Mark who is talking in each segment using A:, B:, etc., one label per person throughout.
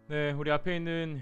A: 네, 우리 앞에 있는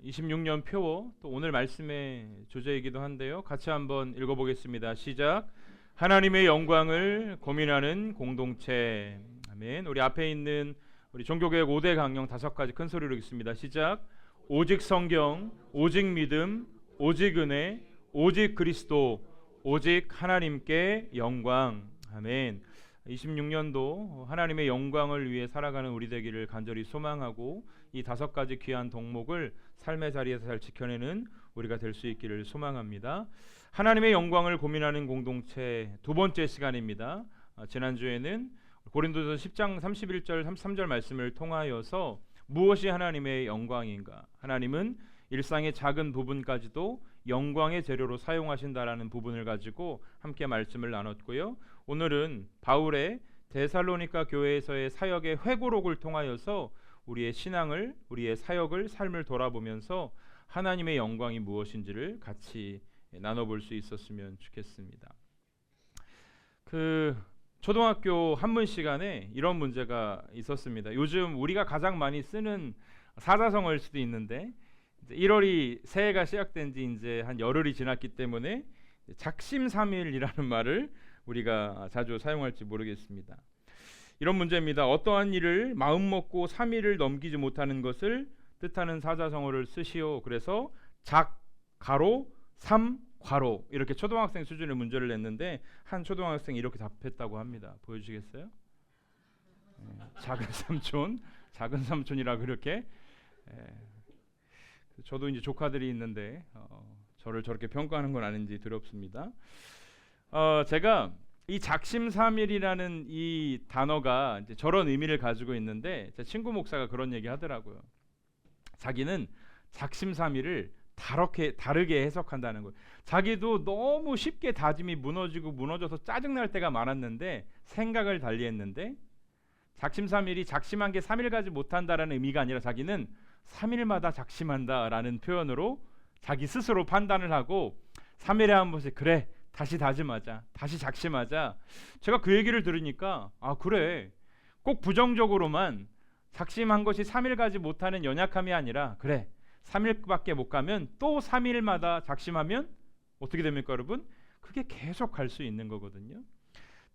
A: 26년 표어 또 오늘 말씀의 주제이기도 한데요. 같이 한번 읽어보겠습니다. 시작. 하나님의 영광을 고민하는 공동체. 아멘. 우리 앞에 있는 우리 종교개혁 5대 강령 5가지 큰 소리로 읽습니다. 시작. 오직 성경, 오직 믿음, 오직 은혜, 오직 그리스도, 오직 하나님께 영광. 아멘. 26년도 하나님의 영광을 위해 살아가는 우리 되기를 간절히 소망하고 이 5가지 귀한 덕목을 삶의 자리에서 잘 지켜내는 우리가 될 수 있기를 소망합니다. 하나님의 영광을 고민하는 공동체 두 번째 시간입니다. 지난주에는 고린도서 10장 31절 33절 말씀을 통하여서 무엇이 하나님의 영광인가, 하나님은 일상의 작은 부분까지도 영광의 재료로 사용하신다라는 부분을 가지고 함께 말씀을 나눴고요. 오늘은 바울의 데살로니가 교회에서의 사역의 회고록을 통하여서 우리의 신앙을, 우리의 사역을, 삶을 돌아보면서 하나님의 영광이 무엇인지를 같이 나눠볼 수 있었으면 좋겠습니다. 초등학교 한문 시간에 이런 문제가 있었습니다. 요즘 우리가 가장 많이 쓰는 사자성어일 수도 있는데 1월이 새해가 시작된 지 이제 한 열흘이 지났기 때문에 작심삼일이라는 말을 우리가 자주 사용할지 모르겠습니다. 이런 문제입니다. 어떠한 일을 마음먹고 3일을 넘기지 못하는 것을 뜻하는 사자성어를 쓰시오. 그래서 작, 가로, 삼, 괄호 이렇게 초등학생 수준의 문제를 냈는데 한 초등학생이 이렇게 답했다고 합니다. 보여주시겠어요? 작은 삼촌이라 그렇게. 저도 이제 조카들이 있는데 저를 저렇게 평가하는 건 아닌지 두렵습니다. 제가 이 작심삼일이라는 이 단어가 이제 저런 의미를 가지고 있는데 제 친구 목사가 그런 얘기 하더라고요. 자기는 작심삼일을 다르게 해석한다는 거예요. 자기도 너무 쉽게 다짐이 무너져서 짜증날 때가 많았는데 생각을 달리 했는데 작심삼일이 작심한 게 3일 가지 못한다라는 의미가 아니라 자기는 3일마다 작심한다라는 표현으로 자기 스스로 판단을 하고 3일에 한 번씩 그래 다시 다짐하자, 다시 작심하자. 제가 그 얘기를 들으니까 그래, 꼭 부정적으로만 작심한 것이 3일 가지 못하는 연약함이 아니라 그래 3일밖에 못 가면 또 3일마다 작심하면 어떻게 됩니까 여러분? 그게 계속 갈 수 있는 거거든요.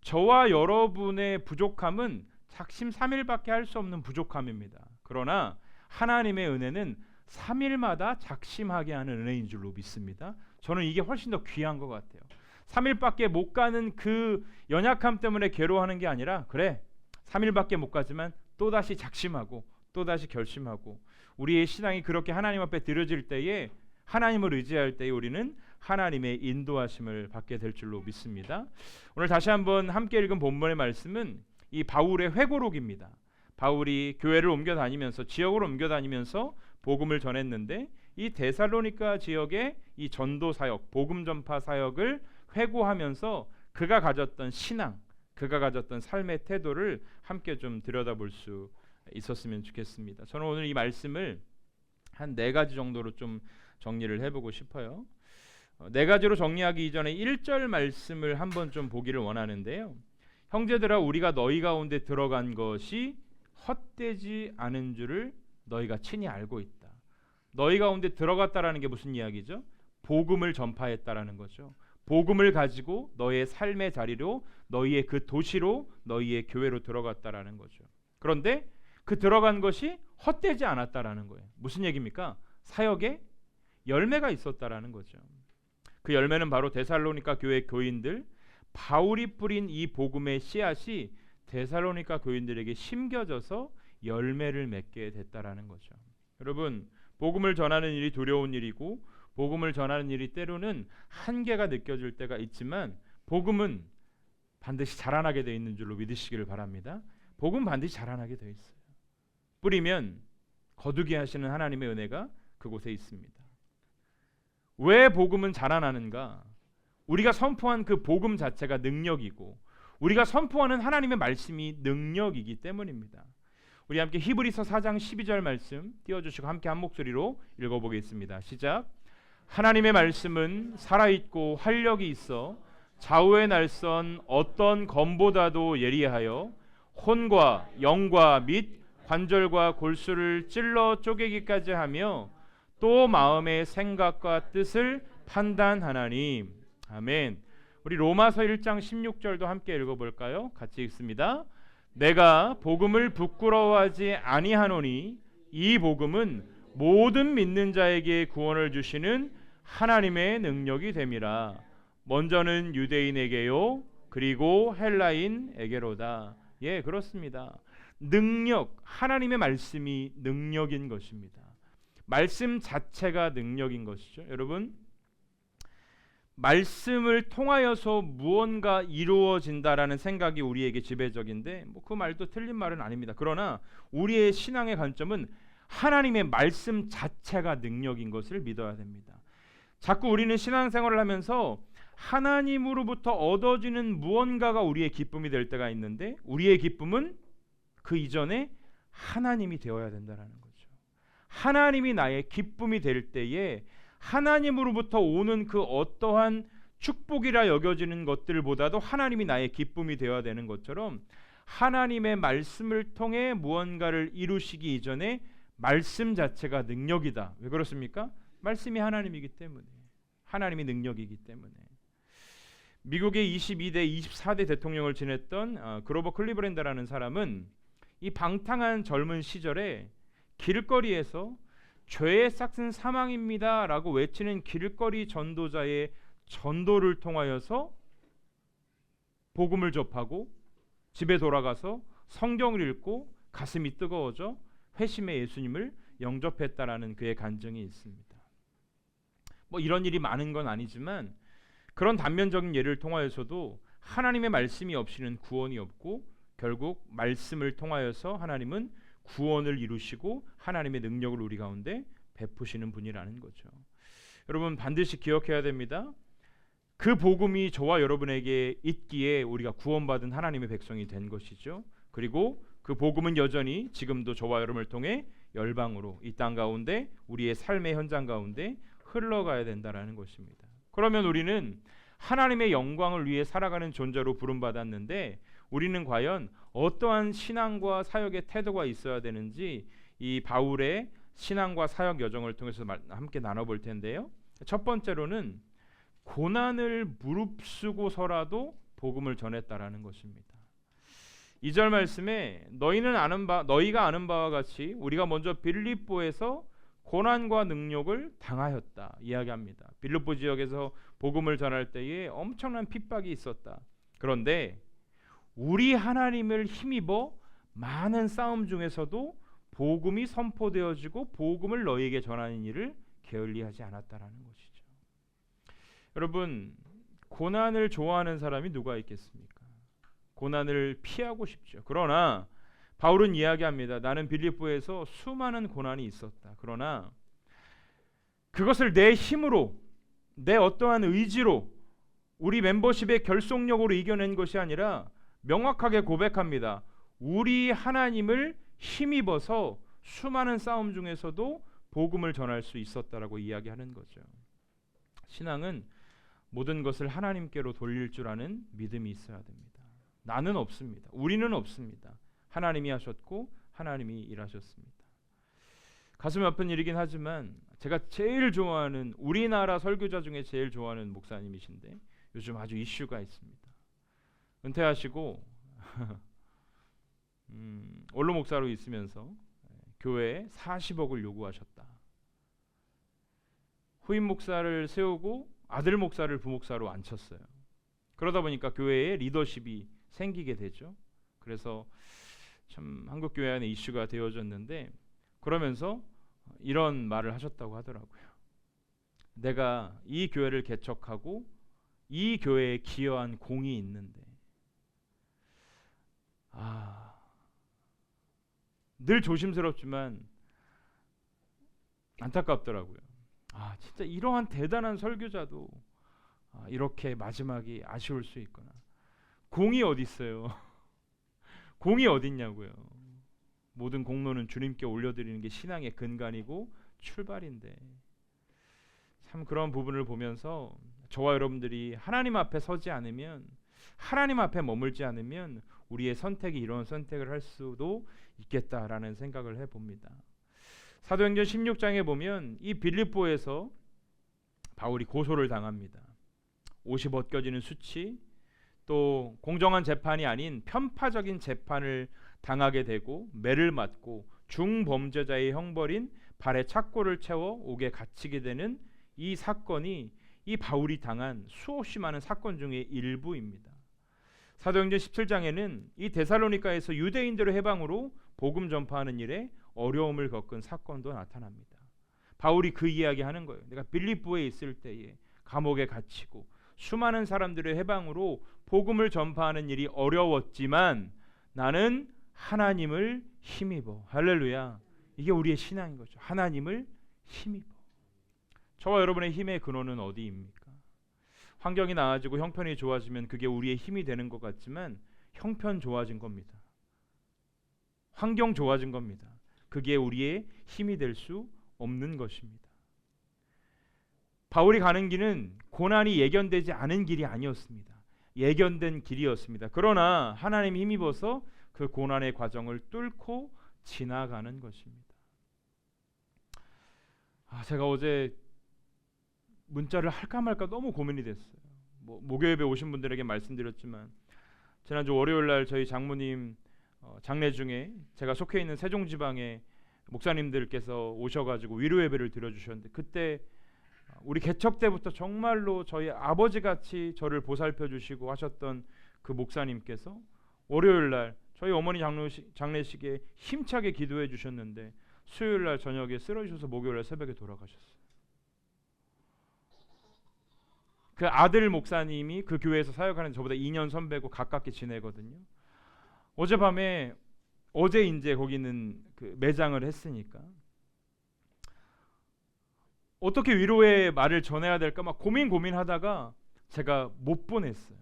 A: 저와 여러분의 부족함은 작심 3일밖에 할 수 없는 부족함입니다. 그러나 하나님의 은혜는 3일마다 작심하게 하는 은혜인 줄로 믿습니다. 저는 이게 훨씬 더 귀한 것 같아요. 3일밖에 못 가는 그 연약함 때문에 괴로워하는 게 아니라 그래 3일밖에 못 가지만 또다시 작심하고 또다시 결심하고 우리의 신앙이 그렇게 하나님 앞에 드려질 때에 하나님을 의지할 때에 우리는 하나님의 인도하심을 받게 될 줄로 믿습니다. 오늘 다시 한번 함께 읽은 본문의 말씀은 이 바울의 회고록입니다. 바울이 교회를 옮겨다니면서 지역을 옮겨다니면서 복음을 전했는데 이 데살로니가 지역의 이 전도 사역, 복음 전파 사역을 회고하면서 그가 가졌던 신앙, 그가 가졌던 삶의 태도를 함께 좀 들여다볼 수 있었으면 좋겠습니다. 저는 오늘 이 말씀을 한 4가지 정도로 좀 정리를 해보고 싶어요. 4가지로 정리하기 이전에 1절 말씀을 한번 좀 보기를 원하는데요. 형제들아 우리가 너희 가운데 들어간 것이 헛되지 않은 줄을 너희가 친히 알고 있다. 너희 가운데 들어갔다라는 게 무슨 이야기죠? 복음을 전파했다라는 거죠. 복음을 가지고 너희의 삶의 자리로, 너희의 그 도시로, 너희의 교회로 들어갔다라는 거죠. 그런데 그 들어간 것이 헛되지 않았다라는 거예요. 무슨 얘기입니까? 사역에 열매가 있었다라는 거죠. 그 열매는 바로 데살로니가 교회 교인들, 바울이 뿌린 이 복음의 씨앗이 데살로니가 교인들에게 심겨져서 열매를 맺게 됐다라는 거죠. 여러분, 복음을 전하는 일이 두려운 일이고 복음을 전하는 일이 때로는 한계가 느껴질 때가 있지만 복음은 반드시 자라나게 되어 있는 줄로 믿으시기를 바랍니다. 복음 반드시 자라나게 되어 있어요. 뿌리면 거두게 하시는 하나님의 은혜가 그곳에 있습니다. 왜 복음은 자라나는가? 우리가 선포한 그 복음 자체가 능력이고 우리가 선포하는 하나님의 말씀이 능력이기 때문입니다. 우리 함께 히브리서 4장 12절 말씀 띄워주시고 함께 한 목소리로 읽어보겠습니다. 시작. 하나님의 말씀은 살아있고 활력이 있어 좌우의 날선 어떤 검보다도 예리하여 혼과 영과 및 관절과 골수를 찔러 쪼개기까지 하며 또 마음의 생각과 뜻을 판단하나니. 아멘. 우리 로마서 1장 16절도 함께 읽어볼까요? 같이 읽습니다. 내가 복음을 부끄러워하지 아니하노니 이 복음은 모든 믿는 자에게 구원을 주시는 하나님의 능력이 됨이라. 먼저는 유대인에게요 그리고 헬라인에게로다. 예, 그렇습니다. 능력, 하나님의 말씀이 능력인 것입니다. 말씀 자체가 능력인 것이죠. 여러분, 말씀을 통하여서 무언가 이루어진다라는 생각이 우리에게 지배적인데 그 말도 틀린 말은 아닙니다. 그러나 우리의 신앙의 관점은 하나님의 말씀 자체가 능력인 것을 믿어야 됩니다. 자꾸 우리는 신앙생활을 하면서 하나님으로부터 얻어지는 무언가가 우리의 기쁨이 될 때가 있는데 우리의 기쁨은 그 이전에 하나님이 되어야 된다는 거죠. 하나님이 나의 기쁨이 될 때에 하나님으로부터 오는 그 어떠한 축복이라 여겨지는 것들보다도 하나님이 나의 기쁨이 되어야 되는 것처럼 하나님의 말씀을 통해 무언가를 이루시기 이전에 말씀 자체가 능력이다. 왜 그렇습니까? 말씀이 하나님이기 때문에, 하나님이 능력이기 때문에. 미국의 22대, 24대 대통령을 지냈던 그로버 클리브랜드라는 사람은 이 방탕한 젊은 시절에 길거리에서 죄의 싹은 사망입니다 라고 외치는 길거리 전도자의 전도를 통하여서 복음을 접하고 집에 돌아가서 성경을 읽고 가슴이 뜨거워져 회심의 예수님을 영접했다라는 그의 간증이 있습니다. 이런 일이 많은 건 아니지만 그런 단면적인 예를 통하여서도 하나님의 말씀이 없이는 구원이 없고 결국 말씀을 통하여서 하나님은 구원을 이루시고 하나님의 능력을 우리 가운데 베푸시는 분이라는 거죠. 여러분 반드시 기억해야 됩니다. 그 복음이 저와 여러분에게 있기에 우리가 구원받은 하나님의 백성이 된 것이죠. 그리고 그 복음은 여전히 지금도 저와 여러분을 통해 열방으로 이 땅 가운데 우리의 삶의 현장 가운데 흘러가야 된다라는 것입니다. 그러면 우리는 하나님의 영광을 위해 살아가는 존재로 부름받았는데 우리는 과연 어떠한 신앙과 사역의 태도가 있어야 되는지 이 바울의 신앙과 사역 여정을 통해서 함께 나눠볼 텐데요. 첫 번째로는 고난을 무릅쓰고서라도 복음을 전했다라는 것입니다. 2절 말씀에 너희가 아는 바와 같이 우리가 먼저 빌립보에서 고난과 능욕을 당하였다 이야기합니다. 빌립보 지역에서 복음을 전할 때에 엄청난 핍박이 있었다. 그런데 우리 하나님을 힘입어 많은 싸움 중에서도 복음이 선포되어지고 복음을 너희에게 전하는 일을 게을리하지 않았다라는 것이죠. 여러분, 고난을 좋아하는 사람이 누가 있겠습니까? 고난을 피하고 싶죠. 그러나 바울은 이야기합니다. 나는 빌립보에서 수많은 고난이 있었다. 그러나 그것을 내 힘으로, 내 어떠한 의지로, 우리 멤버십의 결속력으로 이겨낸 것이 아니라 명확하게 고백합니다. 우리 하나님을 힘입어서 수많은 싸움 중에서도 복음을 전할 수 있었다라고 이야기하는 거죠. 신앙은 모든 것을 하나님께로 돌릴 줄 아는 믿음이 있어야 됩니다. 나는 없습니다. 우리는 없습니다. 하나님이 하셨고 하나님이 일하셨습니다. 가슴이 아픈 일이긴 하지만 제가 제일 좋아하는 우리나라 설교자 중에 제일 좋아하는 목사님이신데 요즘 아주 이슈가 있습니다. 은퇴하시고 원로 목사로 있으면서 교회에 40억을 요구하셨다. 후임 목사를 세우고 아들 목사를 부목사로 앉혔어요. 그러다 보니까 교회에 리더십이 생기게 되죠. 그래서 참 한국 교회 안에 이슈가 되어졌는데 그러면서 이런 말을 하셨다고 하더라고요. 내가 이 교회를 개척하고 이 교회에 기여한 공이 있는데 늘 조심스럽지만 안타깝더라고요. 진짜 이러한 대단한 설교자도 이렇게 마지막이 아쉬울 수 있구나. 공이 어디 있어요? 공이 어딨냐고요. 모든 공로는 주님께 올려드리는 게 신앙의 근간이고 출발인데 참 그런 부분을 보면서 저와 여러분들이 하나님 앞에 서지 않으면, 하나님 앞에 머물지 않으면 우리의 선택이 이런 선택을 할 수도 있겠다라는 생각을 해봅니다. 사도행전 16장에 보면 이 빌립보에서 바울이 고소를 당합니다. 옷이 벗겨지는 수치, 또 공정한 재판이 아닌 편파적인 재판을 당하게 되고 매를 맞고 중범죄자의 형벌인 발에 착고를 채워 옥에 갇히게 되는 이 사건이 이 바울이 당한 수없이 많은 사건 중의 일부입니다. 사도행전 17장에는 이 데살로니가에서 유대인들의 해방으로 복음 전파하는 일에 어려움을 겪은 사건도 나타납니다. 바울이 그 이야기 하는 거예요. 내가 빌립보에 있을 때에 감옥에 갇히고 수많은 사람들의 해방으로 복음을 전파하는 일이 어려웠지만 나는 하나님을 힘입어. 할렐루야. 이게 우리의 신앙인 거죠. 하나님을 힘입어. 저와 여러분의 힘의 근원은 어디입니까? 환경이 나아지고 형편이 좋아지면 그게 우리의 힘이 되는 것 같지만 형편 좋아진 겁니다. 환경 좋아진 겁니다. 그게 우리의 힘이 될 수 없는 것입니다. 바울이 가는 길은 고난이 예견되지 않은 길이 아니었습니다. 예견된 길이었습니다. 그러나 하나님이 힘입어서 그 고난의 과정을 뚫고 지나가는 것입니다. 제가 어제 문자를 할까 말까 너무 고민이 됐어요. 목요일에 오신 분들에게 말씀드렸지만 지난주 월요일날 저희 장모님 장례 중에 제가 속해 있는 세종지방에 목사님들께서 오셔가지고 위로 예배를 드려주셨는데 그때 우리 개척 때부터 정말로 저희 아버지같이 저를 보살펴 주시고 하셨던 그 목사님께서 월요일날 저희 어머니 장례식에 힘차게 기도해 주셨는데 수요일날 저녁에 쓰러지셔서 목요일날 새벽에 돌아가셨어요. 그 아들 목사님이 그 교회에서 사역하는 저보다 2년 선배고 가깝게 지내거든요. 어젯밤에 어제 이제 거기는 그 매장을 했으니까 어떻게 위로의 말을 전해야 될까 막 고민하다가 제가 못 보냈어요.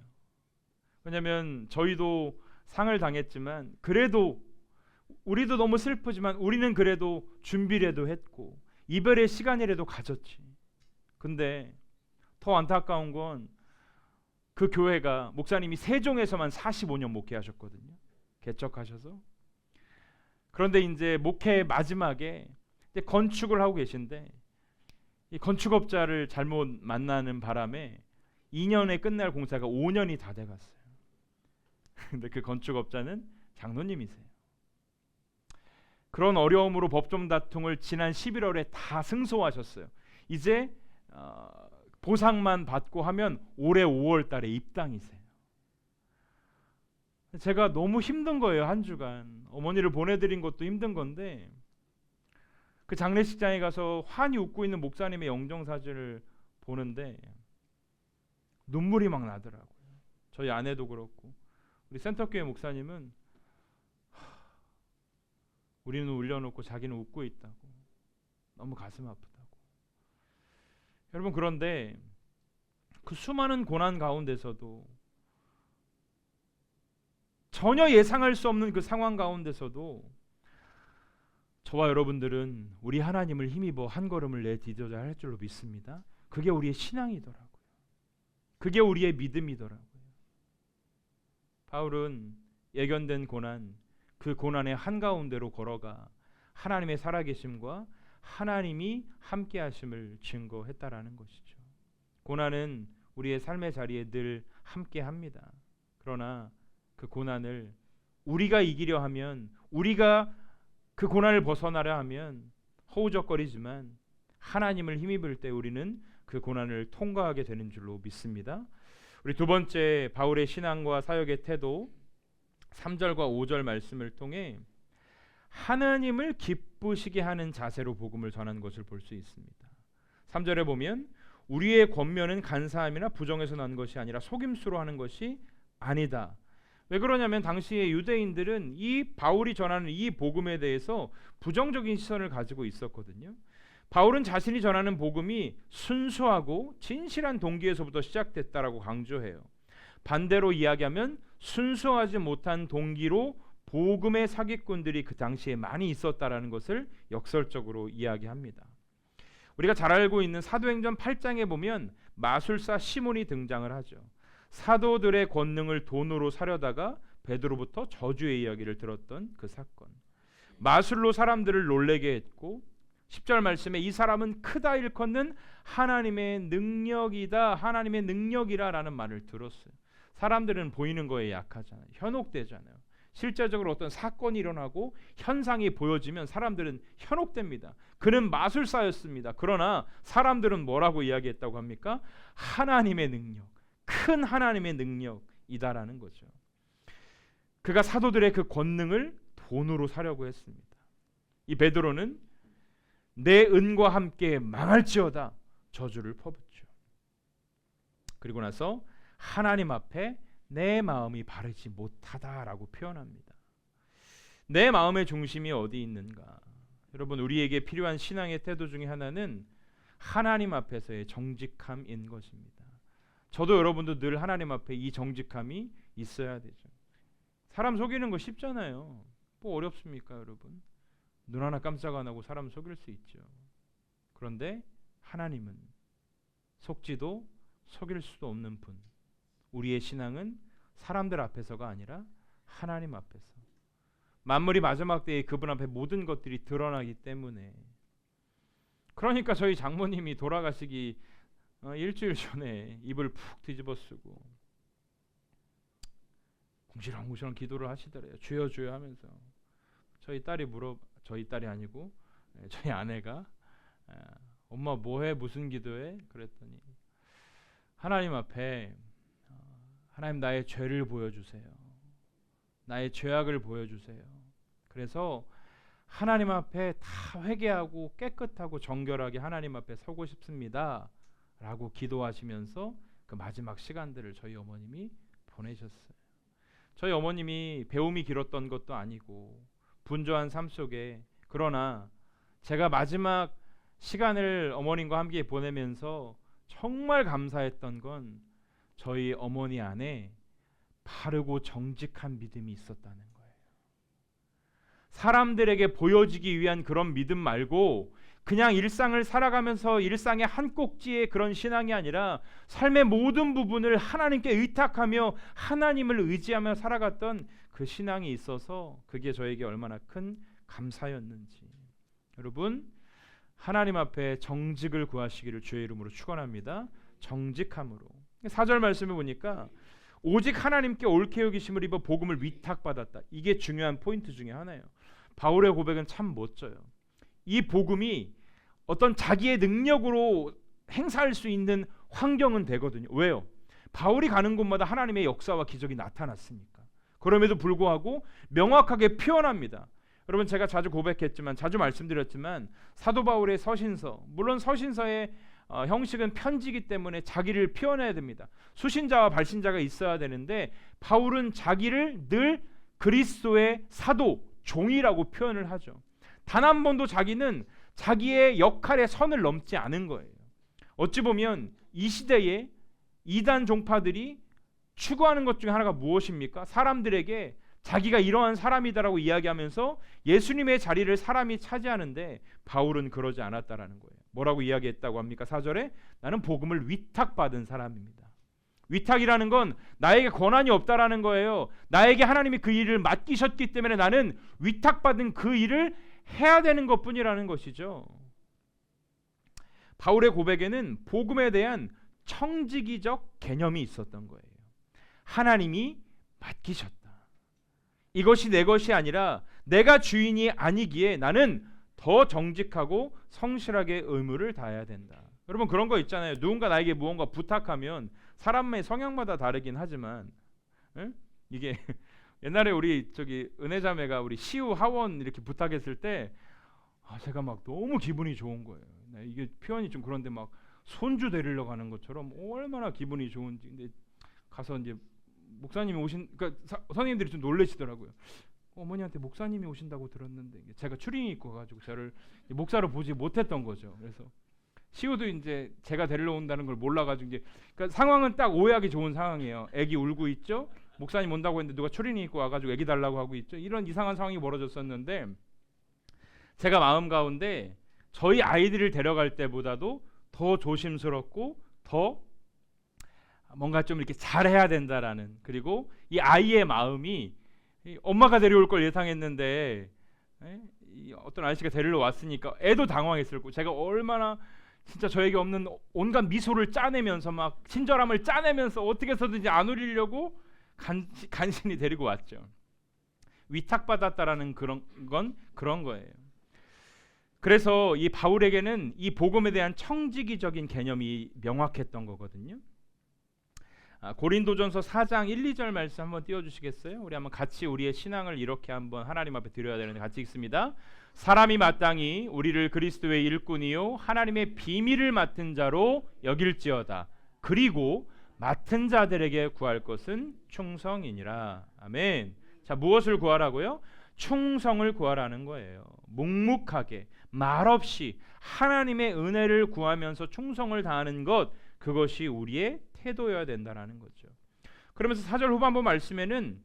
A: 왜냐하면 저희도 상을 당했지만 그래도 우리도 너무 슬프지만 우리는 그래도 준비라도 했고 이별의 시간이라도 가졌지. 근데 더 안타까운 건 그 교회가 목사님이 세종에서만 45년 목회하셨거든요. 개척하셔서. 그런데 이제 목회 마지막에 이제 건축을 하고 계신데 이 건축업자를 잘못 만나는 바람에 2년에 끝날 공사가 5년이 다 돼갔어요. 근데 그 건축업자는 장로님이세요. 그런 어려움으로 법정 다툼을 지난 11월에 다 승소하셨어요. 이제 보상만 받고 하면 올해 5월 달에 입당이세요. 제가 너무 힘든 거예요. 한 주간 어머니를 보내드린 것도 힘든 건데 그 장례식장에 가서 환히 웃고 있는 목사님의 영정사진을 보는데 눈물이 막 나더라고요. 저희 아내도 그렇고 우리 센터교회 목사님은 우리는 울려놓고 자기는 웃고 있다고 너무 가슴 아프다고. 여러분 그런데 그 수많은 고난 가운데서도 전혀 예상할 수 없는 그 상황 가운데서도 저와 여러분들은 우리 하나님을 힘입어 한 걸음을 내디뎌야 할 줄로 믿습니다. 그게 우리의 신앙이더라고요. 그게 우리의 믿음이더라고요. 바울은 예견된 고난, 그 고난의 한가운데로 걸어가 하나님의 살아계심과 하나님이 함께 하심을 증거했다라는 것이죠. 고난은 우리의 삶의 자리에 늘 함께 합니다. 그러나 그 고난을 우리가 이기려 하면, 우리가 그 고난을 벗어나려 하면 허우적거리지만 하나님을 힘입을 때 우리는 그 고난을 통과하게 되는 줄로 믿습니다. 우리 두 번째 바울의 신앙과 사역의 태도 3절과 5절 말씀을 통해 하나님을 기쁘시게 하는 자세로 복음을 전하는 것을 볼 수 있습니다. 3절에 보면 우리의 권면은 간사함이나 부정에서 난 것이 아니라 속임수로 하는 것이 아니다. 왜 그러냐면 당시의 유대인들은 이 바울이 전하는 이 복음에 대해서 부정적인 시선을 가지고 있었거든요. 바울은 자신이 전하는 복음이 순수하고 진실한 동기에서부터 시작됐다라고 강조해요. 반대로 이야기하면 순수하지 못한 동기로 복음의 사기꾼들이 그 당시에 많이 있었다라는 것을 역설적으로 이야기합니다. 우리가 잘 알고 있는 사도행전 8장에 보면 마술사 시몬이 등장을 하죠. 사도들의 권능을 돈으로 사려다가 베드로부터 저주의 이야기를 들었던 그 사건. 마술로 사람들을 놀래게 했고 10절 말씀에 이 사람은 크다 일컫는 하나님의 능력이다, 하나님의 능력이라라는 말을 들었어요. 사람들은 보이는 거에 약하잖아요. 현혹되잖아요. 실제적으로 어떤 사건이 일어나고 현상이 보여지면 사람들은 현혹됩니다. 그는 마술사였습니다. 그러나 사람들은 뭐라고 이야기했다고 합니까? 하나님의 능력, 큰 하나님의 능력이다라는 거죠. 그가 사도들의 그 권능을 돈으로 사려고 했습니다. 이 베드로는 내 은과 함께 망할지어다 저주를 퍼붓죠. 그리고 나서 하나님 앞에 내 마음이 바르지 못하다라고 표현합니다. 내 마음의 중심이 어디 있는가? 여러분, 우리에게 필요한 신앙의 태도 중에 하나는 하나님 앞에서의 정직함인 것입니다. 저도 여러분도 늘 하나님 앞에 이 정직함이 있어야 되죠. 사람 속이는 거 쉽잖아요. 뭐 어렵습니까, 여러분? 눈 하나 깜짝 안 하고 사람 속일 수 있죠. 그런데 하나님은 속지도 속일 수도 없는 분. 우리의 신앙은 사람들 앞에서가 아니라 하나님 앞에서, 만물이 마지막 때에 그분 앞에 모든 것들이 드러나기 때문에. 그러니까 저희 장모님이 돌아가시기 일주일 전에 이불 푹 뒤집어 쓰고 궁시렁궁시렁 기도를 하시더래요. 주여 주여 하면서. 저희 딸이 아니고 저희 아내가 엄마 뭐해, 무슨 기도해? 그랬더니 하나님 앞에 하나님 나의 죄를 보여주세요. 나의 죄악을 보여주세요. 그래서 하나님 앞에 다 회개하고 깨끗하고 정결하게 하나님 앞에 서고 싶습니다 라고 기도하시면서 그 마지막 시간들을 저희 어머님이 보내셨어요. 저희 어머님이 배움이 길었던 것도 아니고 분주한 삶 속에, 그러나 제가 마지막 시간을 어머님과 함께 보내면서 정말 감사했던 건 저희 어머니 안에 바르고 정직한 믿음이 있었다는 거예요. 사람들에게 보여지기 위한 그런 믿음 말고 그냥 일상을 살아가면서 일상의 한 꼭지의 그런 신앙이 아니라 삶의 모든 부분을 하나님께 의탁하며 하나님을 의지하며 살아갔던 그 신앙이 있어서 그게 저에게 얼마나 큰 감사였는지. 여러분, 하나님 앞에 정직을 구하시기를 주의 이름으로 축원합니다. 정직함으로. 4절 말씀을 보니까 오직 하나님께 옳게 여기심을 입어 복음을 위탁받았다. 이게 중요한 포인트 중에 하나예요. 바울의 고백은 참 멋져요. 이 복음이 어떤 자기의 능력으로 행사할 수 있는 환경은 되거든요. 왜요? 바울이 가는 곳마다 하나님의 역사와 기적이 나타났으니까. 그럼에도 불구하고 명확하게 표현합니다. 여러분, 제가 자주 고백했지만, 자주 말씀드렸지만 사도 바울의 서신서, 물론 서신서의 형식은 편지이기 때문에 자기를 표현해야 됩니다. 수신자와 발신자가 있어야 되는데 바울은 자기를 늘 그리스도의 사도, 종이라고 표현을 하죠. 단 한 번도 자기는 자기의 역할의 선을 넘지 않은 거예요. 어찌 보면 이 시대에 이단 종파들이 추구하는 것 중에 하나가 무엇입니까? 사람들에게 자기가 이러한 사람이다라고 이야기하면서 예수님의 자리를 사람이 차지하는데 바울은 그러지 않았다라는 거예요. 뭐라고 이야기했다고 합니까? 4절에 나는 복음을 위탁받은 사람입니다. 위탁이라는 건 나에게 권한이 없다라는 거예요. 나에게 하나님이 그 일을 맡기셨기 때문에 나는 위탁받은 그 일을 해야 되는 것뿐이라는 것이죠. 바울의 고백에는 복음에 대한 청지기적 개념이 있었던 거예요. 하나님이 맡기셨다. 이것이 내 것이 아니라 내가 주인이 아니기에 나는 더 정직하고 성실하게 의무를 다해야 된다. 여러분, 그런 거 있잖아요. 누군가 나에게 무언가 부탁하면 사람의 성향마다 다르긴 하지만 이게 옛날에 우리 은혜자매가 우리 시우 하원 이렇게 부탁했을 때 제가 막 너무 기분이 좋은 거예요. 이게 표현이 좀 그런데 막 손주 데리러 가는 것처럼 얼마나 기분이 좋은지. 근데 가서 이제 목사님이 그러니까 선생님들이 좀 놀라시더라고요. 어머니한테 목사님이 오신다고 들었는데, 제가 추리닝 입고 가지고 저를 목사로 보지 못했던 거죠. 그래서 시우도 이제 제가 데리러 온다는 걸 몰라가지고 이제, 그러니까 상황은 딱 오해하기 좋은 상황이에요. 애기 울고 있죠. 목사님 온다고 했는데 누가 추리닝 입고 와가지고 애기 달라고 하고 있죠. 이런 이상한 상황이 벌어졌었는데 제가 마음 가운데 저희 아이들을 데려갈 때보다도 더 조심스럽고 더 뭔가 좀 이렇게 잘해야 된다라는, 그리고 이 아이의 마음이 엄마가 데려올 걸 예상했는데 이 어떤 아저씨가 데리러 왔으니까 애도 당황했을 거고, 제가 얼마나 진짜 저에게 없는 온갖 미소를 짜내면서 막 친절함을 짜내면서 어떻게 해서든지 안 울리려고 간신히 데리고 왔죠. 위탁받았다라는 그런 거예요. 그래서 이 바울에게는 이 복음에 대한 청지기적인 개념이 명확했던 거거든요. 고린도전서 4장 1, 2절 말씀 한번 띄워주시겠어요? 우리 한번 같이 우리의 신앙을 이렇게 한번 하나님 앞에 드려야 되는데 같이 읽습니다. 사람이 마땅히 우리를 그리스도의 일꾼이요 하나님의 비밀을 맡은 자로 여길지어다. 그리고 맡은 자들에게 구할 것은 충성이니라. 아멘. 자, 무엇을 구하라고요? 충성을 구하라는 거예요. 묵묵하게 말없이 하나님의 은혜를 구하면서 충성을 다하는 것, 그것이 우리의 태도여야 된다라는 거죠. 그러면서 4절 후반부 말씀에는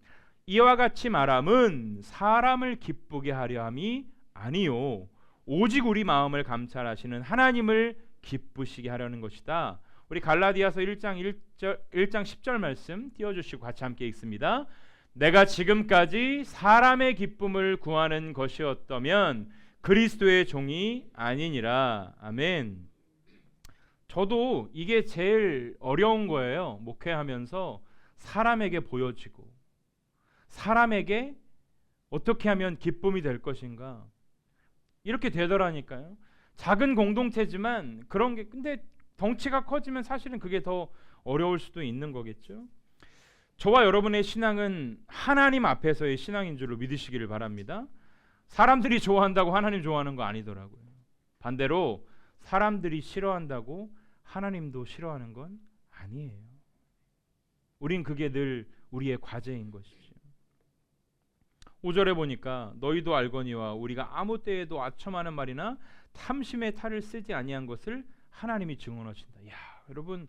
A: 이와 같이 말함은 사람을 기쁘게 하려 함이 아니요 오직 우리 마음을 감찰하시는 하나님을 기쁘시게 하려는 것이다. 우리 갈라디아서 1장 10절 말씀 띄워주시고 같이 함께 읽습니다. 내가 지금까지 사람의 기쁨을 구하는 것이었다면 그리스도의 종이 아니니라. 아멘. 저도 이게 제일 어려운 거예요. 목회하면서 사람에게 보여지고 사람에게 어떻게 하면 기쁨이 될 것인가, 이렇게 되더라니까요. 작은 공동체지만 그런 게, 근데 덩치가 커지면 사실은 그게 더 어려울 수도 있는 거겠죠. 저와 여러분의 신앙은 하나님 앞에서의 신앙인 줄로 믿으시기를 바랍니다. 사람들이 좋아한다고 하나님 좋아하는 거 아니더라고요. 반대로 사람들이 싫어한다고 하나님도 싫어하는 건 아니에요. 우린 그게 늘 우리의 과제인 것이죠. 5절에 보니까 너희도 알거니와 우리가 아무 때에도 아첨하는 말이나 탐심의 탈을 쓰지 아니한 것을 하나님이 증언하신다. 야, 여러분,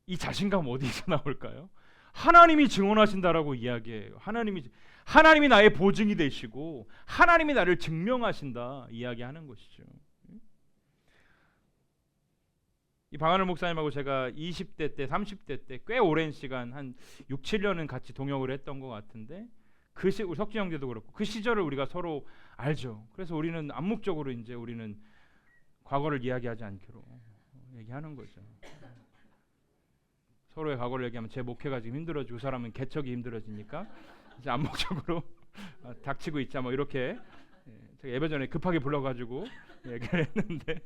A: 이 자신감 어디서 나올까요? 하나님이 증언하신다라고 이야기해요. 하나님이 나의 보증이 되시고 하나님이 나를 증명하신다 이야기하는 것이죠. 이 방하늘 목사님하고 제가 20대 때 30대 때 꽤 오랜 시간 한 6, 7년은 같이 동역을 했던 것 같은데, 우리 석진 형제도 그렇고 그 시절을 우리가 서로 알죠. 그래서 우리는 암묵적으로 이제 우리는 과거를 이야기하지 않기로 얘기하는 거죠. 서로의 과거를 얘기하면 제 목회가 지금 힘들어지고 그 사람은 개척이 힘들어지니까 이제 암묵적으로 닥치고 있자 뭐 이렇게 제가 예배 전에 급하게 불러가지고 얘기를 했는데,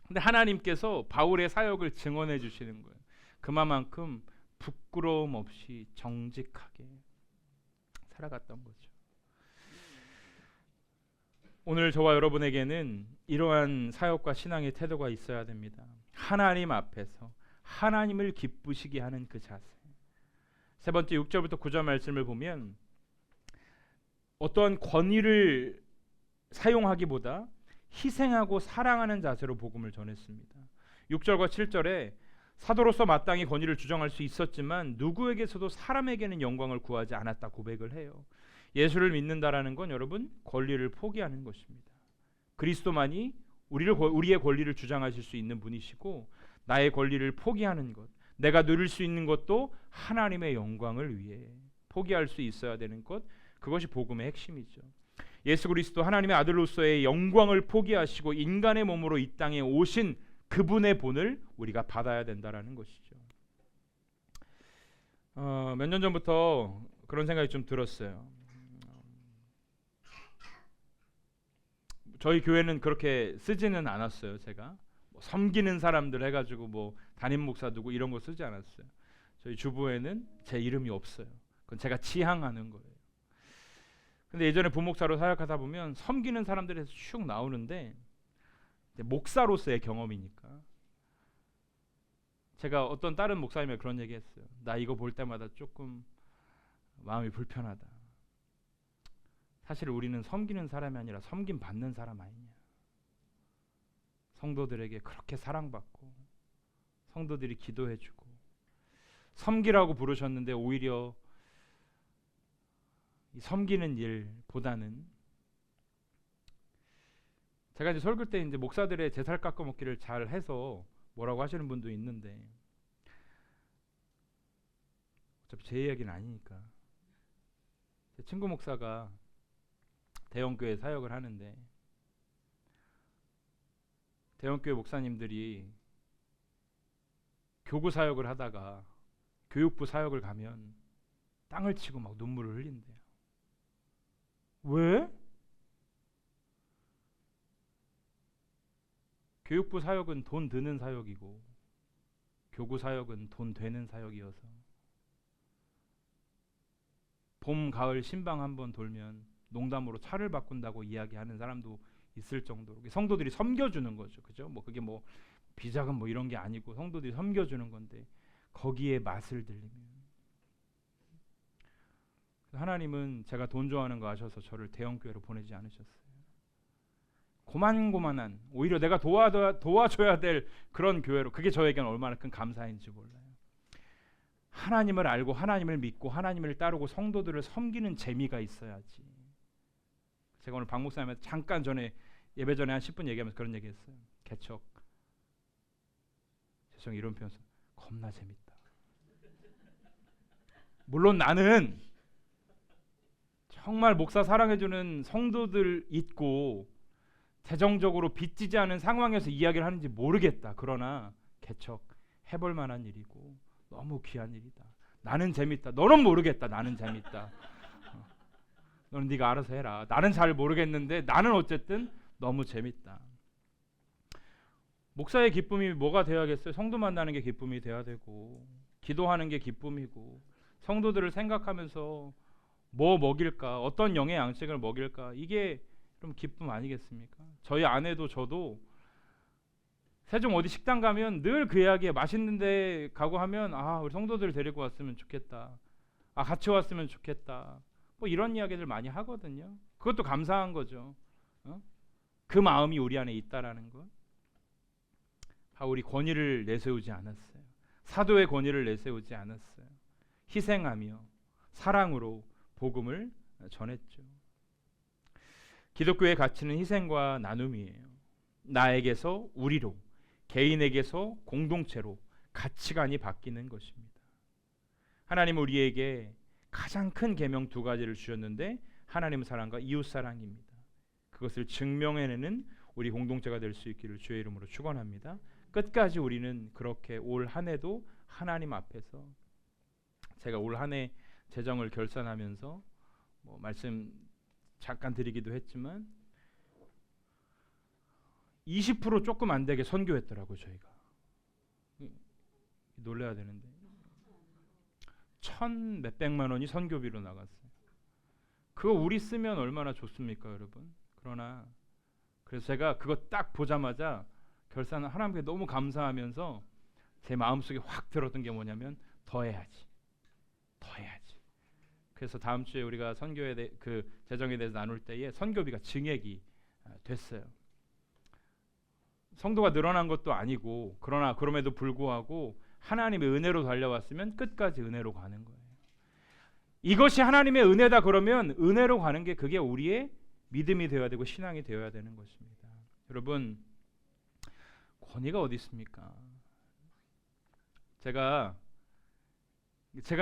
A: 근데 하나님께서 바울의 사역을 증언해 주시는 거예요. 그만큼 부끄러움 없이 정직하게 살아갔던 거죠. 오늘 저와 여러분에게는 이러한 사역과 신앙의 태도가 있어야 됩니다. 하나님 앞에서 하나님을 기쁘시게 하는 그 자세. 세 번째 6절부터 9절 말씀을 보면 어떠한 권위를 사용하기보다 희생하고 사랑하는 자세로 복음을 전했습니다. 6절과 7절에 사도로서 마땅히 권위를 주장할 수 있었지만 누구에게서도 사람에게는 영광을 구하지 않았다 고백을 해요. 예수를 믿는다라는 건 여러분 권리를 포기하는 것입니다. 그리스도만이 우리의 권리를 주장하실 수 있는 분이시고, 나의 권리를 포기하는 것, 내가 누릴 수 있는 것도 하나님의 영광을 위해 포기할 수 있어야 되는 것, 그것이 복음의 핵심이죠. 예수 그리스도 하나님의 아들로서의 영광을 포기하시고 인간의 몸으로 이 땅에 오신 그분의 본을 우리가 받아야 된다라는 것이죠. 몇 년 전부터 그런 생각이 좀 들었어요. 저희 교회는 그렇게 쓰지는 않았어요. 제가 뭐 섬기는 사람들 해가지고 뭐 담임 목사 두고 이런 거 쓰지 않았어요. 저희 주부에는 제 이름이 없어요. 그건 제가 지향하는 거예요. 근데 예전에 부목사로 사역하다 보면 섬기는 사람들에서 슉 나오는데, 목사로서의 경험이니까 제가 어떤 다른 목사님이 그런 얘기했어요. 나 이거 볼 때마다 조금 마음이 불편하다. 사실 우리는 섬기는 사람이 아니라 섬김 받는 사람 아니냐. 성도들에게 그렇게 사랑받고 성도들이 기도해주고 섬기라고 부르셨는데 오히려 이 섬기는 일보다는, 제가 이제 설교 때 이제 목사들의 제살 깎아 먹기를 잘 해서 뭐라고 하시는 분도 있는데, 어차피 제 이야기는 아니니까. 제 친구 목사가 대형교회 사역을 하는데 대형교회 목사님들이 교구 사역을 하다가 교육부 사역을 가면 땅을 치고 막 눈물을 흘린대요. 왜? 교육부 사역은 돈 드는 사역이고 교구 사역은 돈 되는 사역이어서 봄, 가을 신방 한번 돌면 농담으로 차를 바꾼다고 이야기하는 사람도 있을 정도로 성도들이 섬겨주는 거죠. 그죠? 뭐 그게 뭐 비자금 뭐 이런 게 아니고 성도들이 섬겨주는 건데 거기에 맛을 들리면 하나님은 제가 돈 좋아하는 거 아셔서 저를 대형교회로 보내지 않으셨어요. 고만고만한 오히려 내가 도와줘야 될 그런 교회로 그게 저에게는 얼마나 큰 감사인지 몰라요. 하나님을 알고 하나님을 믿고 하나님을 따르고 성도들을 섬기는 재미가 있어야지. 제가 오늘 박 목사님한테 잠깐 전에 예배 전에 한 10분 얘기하면서 그런 얘기했어요. 개척 죄송해요 이런 표현 겁나 재밌다. 물론 나는 정말 목사 사랑해주는 성도들 있고 재정적으로 빚지지 않은 상황에서 이야기를 하는지 모르겠다. 그러나 개척 해볼 만한 일이고 너무 귀한 일이다. 나는 재밌다. 너는 모르겠다. 나는 재밌다. 너는 네가 알아서 해라. 나는 잘 모르겠는데 나는 어쨌든 너무 재밌다. 목사의 기쁨이 뭐가 되어야겠어요? 성도 만나는 게 기쁨이 돼야 되고 기도하는 게 기쁨이고 성도들을 생각하면서 뭐 먹일까? 어떤 영의 양식을 먹일까? 이게 좀 기쁨 아니겠습니까? 저희 아내도 저도 세종 어디 식당 가면 늘 그 이야기에 맛있는 데 가고 하면 우리 성도들 데리고 왔으면 좋겠다. 같이 왔으면 좋겠다. 뭐 이런 이야기들 많이 하거든요. 그것도 감사한 거죠. 그 마음이 우리 안에 있다라는 것. 바울이 권위를 내세우지 않았어요. 사도의 권위를 내세우지 않았어요. 희생하며 사랑으로 복음을 전했죠. 기독교의 가치는 희생과 나눔이에요. 나에게서 우리로, 개인에게서 공동체로 가치관이 바뀌는 것입니다. 하나님은 우리에게 가장 큰 계명 두 가지를 주셨는데 하나님 사랑과 이웃 사랑입니다. 그것을 증명해내는 우리 공동체가 될 수 있기를 주의 이름으로 축원합니다. 끝까지 우리는 그렇게 올 한 해도 하나님 앞에서 제가 올 한 해 재정을 결산하면서 뭐 말씀 잠깐 드리기도 했지만 20% 조금 안 되게 선교했더라고요. 저희가 놀라야 되는데 1,000 몇백만 원이 선교비로 나갔어요. 그거 우리 쓰면 얼마나 좋습니까 여러분. 그러나 그래서 제가 그거 딱 보자마자 결산을 하나님께 너무 감사하면서 제 마음속에 확 들었던 게 뭐냐면 더 해야지. 그래서 다음 주에 우리가 선교에 그 재정에 대해서 나눌 때에 선교비가 증액이 됐어요. 성도가 늘어난 것도 아니고 그러나 그럼에도 불구하고 하나님의 은혜로 달려왔으면 끝까지 은혜로 가는 거예요. 이것이 하나님의 은혜다 그러면 은혜로 가는 게 그게 우리의 믿음이 되어야 되고 신앙이 되어야 되는 것입니다. 여러분 권위가 어디 있습니까? 제가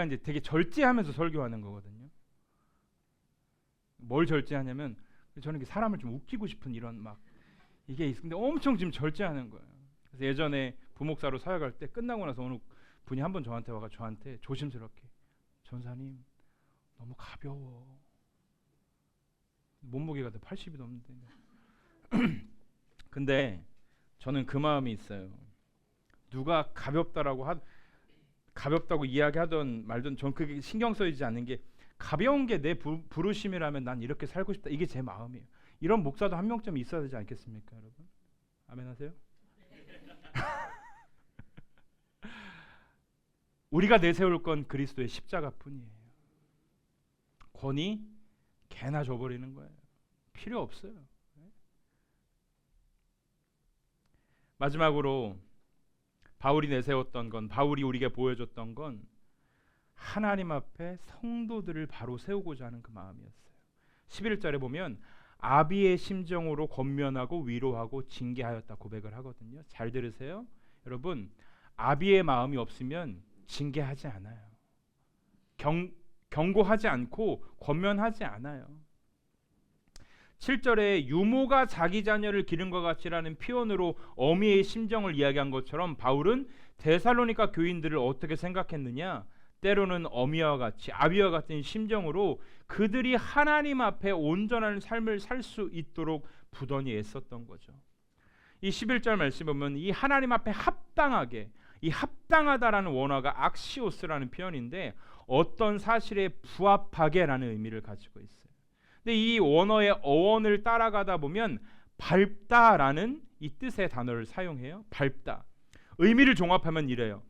A: 이제 되게 절제하면서 설교하는 거거든요. 뭘 절제하냐면 저는 사람을 좀 웃기고 싶은 이런 막 이게 있는데 엄청 지금 절제하는 거예요. 그래서 예전에 부목사로 사역할 때 끝나고 나서 어느 분이 한 번 저한테 와가 저한테 조심스럽게 전사님 너무 가벼워. 몸무게가 80이 넘는데. 근데 저는 그 마음이 있어요. 누가 가볍다고 이야기하던 말든 전 그게 신경 쓰이지 않는 게 가벼운 게 내 부르심이라면 난 이렇게 살고 싶다. 이게 제 마음이에요. 이런 목사도 한 명쯤 있어야 되지 않겠습니까, 여러분? 아멘 하세요? 우리가 내세울 건 그리스도의 십자가뿐이에요. 권위 개나 줘버리는 거예요. 필요 없어요. 마지막으로 바울이 내세웠던 건, 바울이 우리에게 보여줬던 건 하나님 앞에 성도들을 바로 세우고자 하는 그 마음이었어요. 11절에 보면 아비의 심정으로 권면하고 위로하고 징계하였다 고백을 하거든요. 잘 들으세요. 여러분 아비의 마음이 없으면 징계하지 않아요. 경고하지 않고 권면하지 않아요. 7절에 유모가 자기 자녀를 기른 것 같이라는 표현으로 어미의 심정을 이야기한 것처럼 바울은 데살로니가 교인들을 어떻게 생각했느냐? 때로는 어미와 같이 아비와 같은 심정으로 그들이 하나님 앞에 온전한 삶을 살 수 있도록 부단히 애썼던 거죠. 이 11절 말씀 보면 이 하나님 앞에 합당하게, 이 합당하다라는 원어가 악시오스라는 표현인데 어떤 사실에 부합하게라는 의미를 가지고 있어요. 근데 이 원어의 어원을 따라가다 보면 밟다라는 이 뜻의 단어를 사용해요. 밟다. 의미를 종합하면 이래요.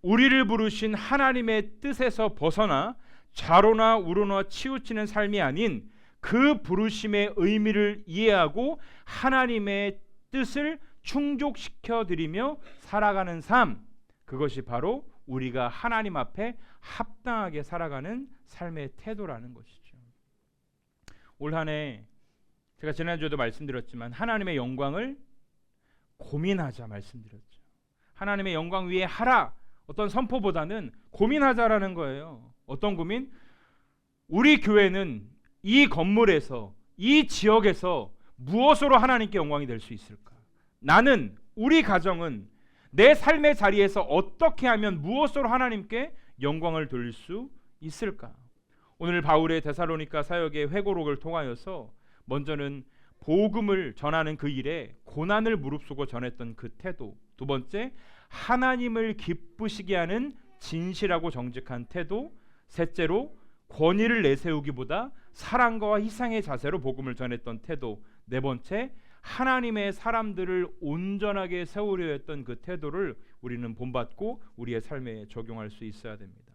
A: 우리를 부르신 하나님의 뜻에서 벗어나 좌로나 우로나 치우치는 삶이 아닌 그 부르심의 의미를 이해하고 하나님의 뜻을 충족시켜 드리며 살아가는 삶, 그것이 바로 우리가 하나님 앞에 합당하게 살아가는 삶의 태도라는 것이죠. 올 한 해 제가 지난주에도 말씀드렸지만 하나님의 영광을 고민하자 말씀드렸죠. 하나님의 영광 위에 하라, 어떤 선포보다는 고민하자라는 거예요. 어떤 고민? 우리 교회는 이 건물에서, 이 지역에서 무엇으로 하나님께 영광이 될 수 있을까? 나는, 우리 가정은 내 삶의 자리에서 어떻게 하면 무엇으로 하나님께 영광을 돌릴 수 있을까? 오늘 바울의 데살로니가 사역의 회고록을 통하여서 먼저는 복음을 전하는 그 일에 고난을 무릅쓰고 전했던 그 태도, 두 번째 하나님을 기쁘시게 하는 진실하고 정직한 태도, 셋째로 권위를 내세우기보다 사랑과 희생의 자세로 복음을 전했던 태도, 네 번째 하나님의 사람들을 온전하게 세우려 했던 그 태도를 우리는 본받고 우리의 삶에 적용할 수 있어야 됩니다.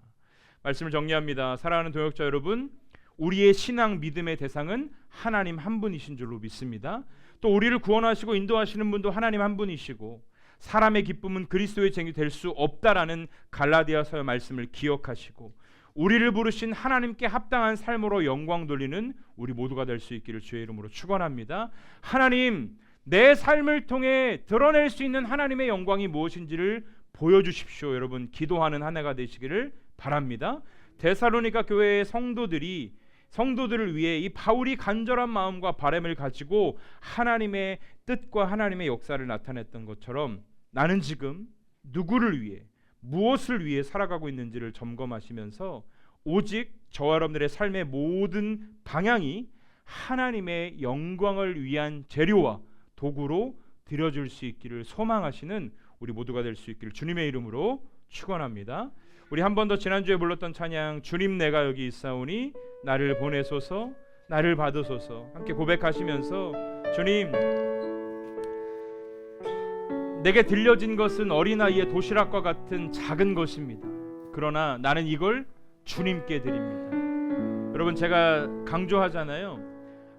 A: 말씀을 정리합니다. 사랑하는 동역자 여러분, 우리의 신앙 믿음의 대상은 하나님 한 분이신 줄로 믿습니다. 또 우리를 구원하시고 인도하시는 분도 하나님 한 분이시고 사람의 기쁨은 그리스도의 쟁이 될 수 없다라는 갈라디아서의 말씀을 기억하시고 우리를 부르신 하나님께 합당한 삶으로 영광 돌리는 우리 모두가 될 수 있기를 주의 이름으로 축원합니다. 하나님, 내 삶을 통해 드러낼 수 있는 하나님의 영광이 무엇인지를 보여주십시오. 여러분, 기도하는 한 해가 되시기를 바랍니다. 데살로니가 교회의 성도들을 위해 이 바울이 간절한 마음과 바람을 가지고 하나님의 뜻과 하나님의 역사를 나타냈던 것처럼 나는 지금 누구를 위해, 무엇을 위해 살아가고 있는지를 점검하시면서 오직 저와 여러분들의 삶의 모든 방향이 하나님의 영광을 위한 재료와 도구로 드려줄 수 있기를 소망하시는 우리 모두가 될 수 있기를 주님의 이름으로 축원합니다. 우리 한 번 더 지난주에 불렀던 찬양 주님 내가 여기 있사오니 나를 보내소서, 나를 받으소서 함께 고백하시면서 주님, 내게 들려진 것은 어린아이의 도시락과 같은 작은 것입니다. 그러나 나는 이걸 주님께 드립니다. 여러분, 제가 강조하잖아요.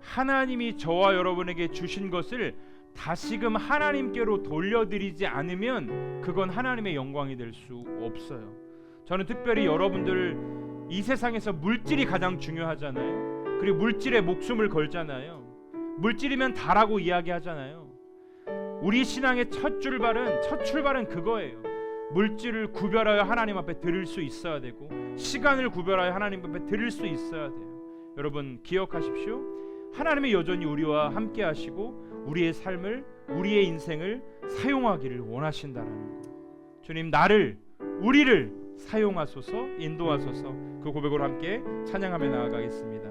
A: 하나님이 저와 여러분에게 주신 것을 다시금 하나님께로 돌려드리지 않으면 그건 하나님의 영광이 될 수 없어요. 저는 특별히 여러분들 이 세상에서 물질이 가장 중요하잖아요. 그리고 물질에 목숨을 걸잖아요. 물질이면 다라고 이야기하잖아요. 우리 신앙의 첫 출발은 그거예요. 물질을 구별하여 하나님 앞에 드릴 수 있어야 되고 시간을 구별하여 하나님 앞에 드릴 수 있어야 돼요. 여러분 기억하십시오. 하나님이 여전히 우리와 함께 하시고 우리의 삶을, 우리의 인생을 사용하기를 원하신다라는 거. 주님, 나를, 우리를 사용하소서, 인도하소서. 그 고백으로 함께 찬양하며 나아가겠습니다.